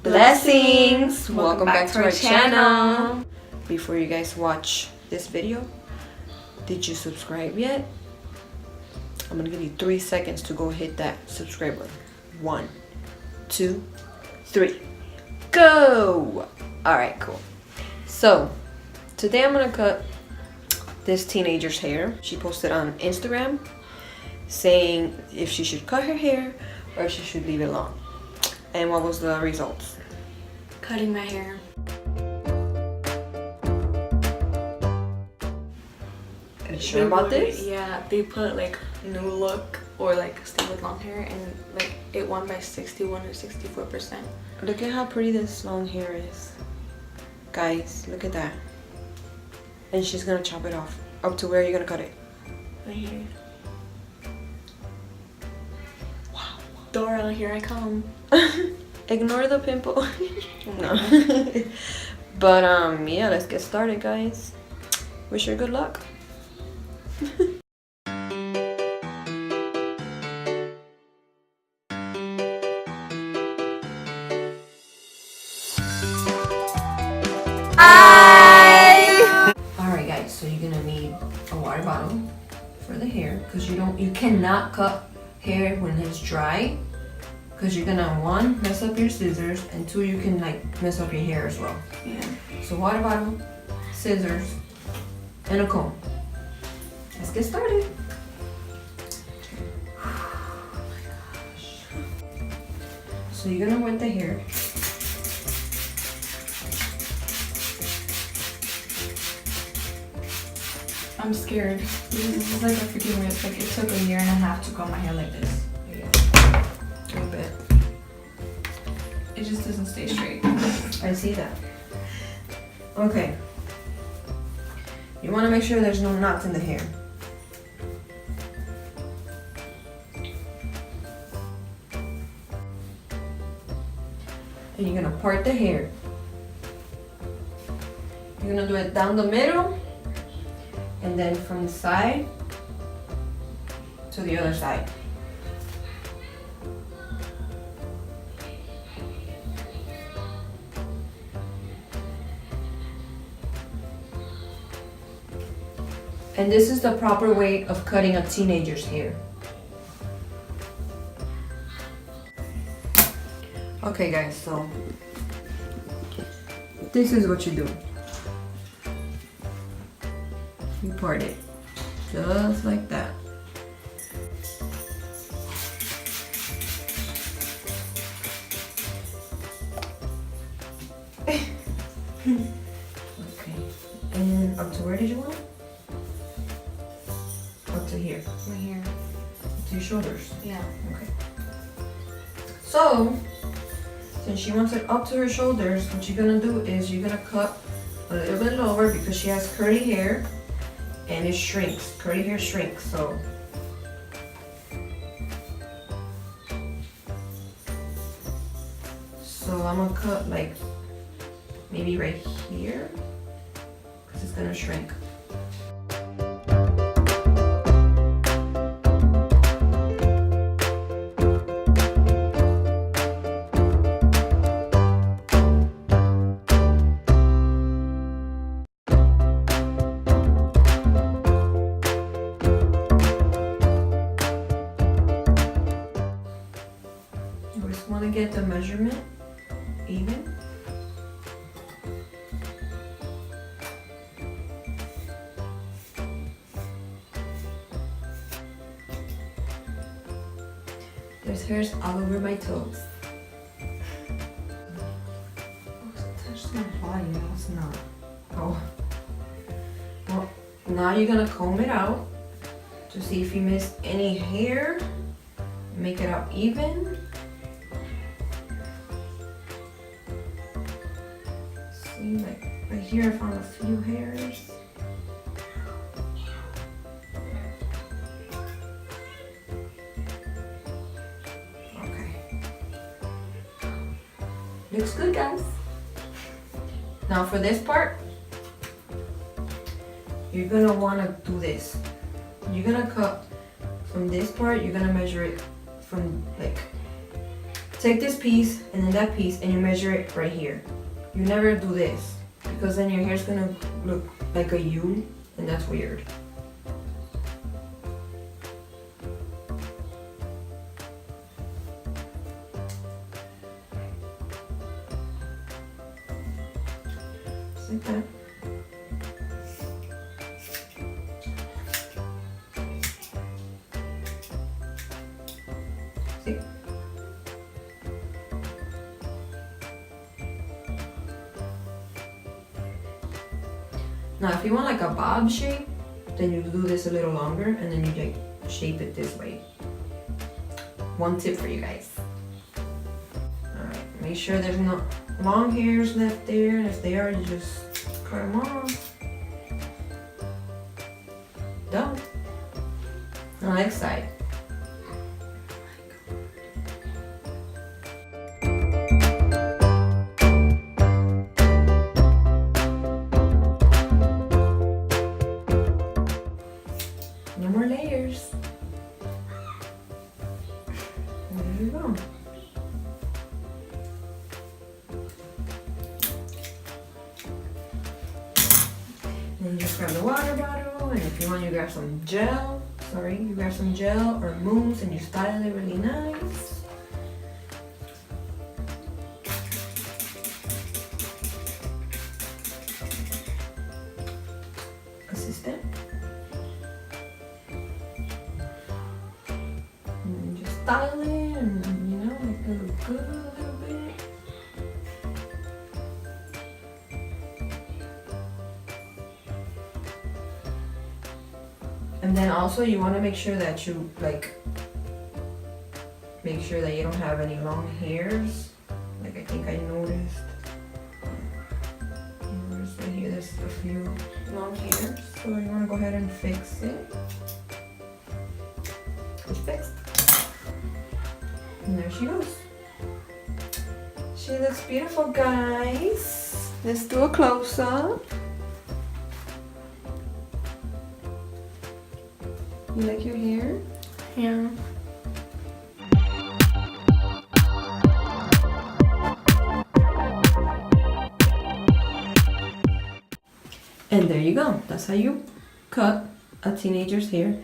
Blessings! Welcome back to our channel. Before you guys watch this video, did you subscribe yet? I'm gonna give you 3 seconds to go hit that subscribe button. 1, 2, 3. Go! Alright, cool. So, today I'm gonna cut this teenager's hair. She posted on Instagram saying if she should cut her hair or she should leave it long. And what was the results? Cutting my hair. Are you sure about this? Yeah, they put like new look or like stay with long hair, and like it won by 61 or 64%. Look at how pretty this long hair is. Guys, look at that. And she's gonna chop it off. Up to where are you gonna cut it? Right here. Wow. Dora, here I come. Ignore the pimple. No. But yeah, let's get started, guys. Wish her good luck. Alright guys, so you're gonna need a water bottle for the hair, because you cannot cut hair when it's dry, because you're gonna 1, mess up your scissors, and 2, you can like mess up your hair as well. Yeah. So water bottle, scissors, and a comb. Let's get started. Oh my gosh. So you're gonna wet the hair. I'm scared because this is like a freaking risk. Like it took a year and a half to comb my hair like this. A little bit. It just doesn't stay straight. I see that. Okay. You want to make sure there's no knots in the hair. And you're gonna part the hair. You're gonna do it down the middle, and then from the side to the other side. And this is the proper way of cutting a teenager's hair. Okay guys, so this is what you do. You part it just like that. Okay, and up to where did you want it? Up to here. My hair. To your shoulders. Yeah. Okay. So, since she wants it up to her shoulders, what you're gonna do is you're gonna cut a little bit lower because she has curly hair and it shrinks. Curly hair shrinks, so. So I'm gonna cut like maybe right here because it's gonna shrink. We just want to get the measurement even. There's hairs all over my toes. Touch my body, no, it's not. Oh. Well, now you're gonna comb it out to see if you missed any hair. Make it up even. See, like right here I found a few hairs. Okay. Looks good, guys. Now for this part, you're gonna wanna do this. You're gonna cut from this part, you're gonna measure it from like take this piece and then that piece and you measure it right here. You never do this because then your hair's gonna look like a U and that's weird. Just like that. See? Now if you want like a bob shape, then you do this a little longer and then you like shape it this way. One tip for you guys. Alright, make sure there's no long hairs left there, and if they are, you just cut them off. Done. Now next side. No more layers. There you go. Then you just grab the water bottle, and if you want, you grab some gel. Sorry, you grab some gel or mousse and you style it really nice. Assistant. And you just style it, and you know, make it look good a little bit. And then also you want to make sure that you make sure that you don't have any long hairs. Like I think I noticed. Right here there's a few long hairs. So you want to go ahead and fix it. It's fixed. And there she goes. She looks beautiful, guys. Let's do a close-up. You like your hair? Yeah. And there you go. That's how you cut a teenager's hair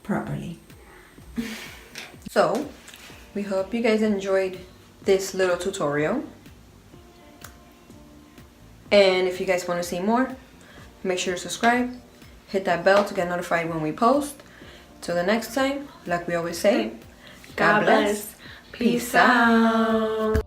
properly. So, we hope you guys enjoyed this little tutorial. And if you guys want to see more, make sure to subscribe. Hit that bell to get notified when we post. Till the next time, like we always say, God bless. Peace out.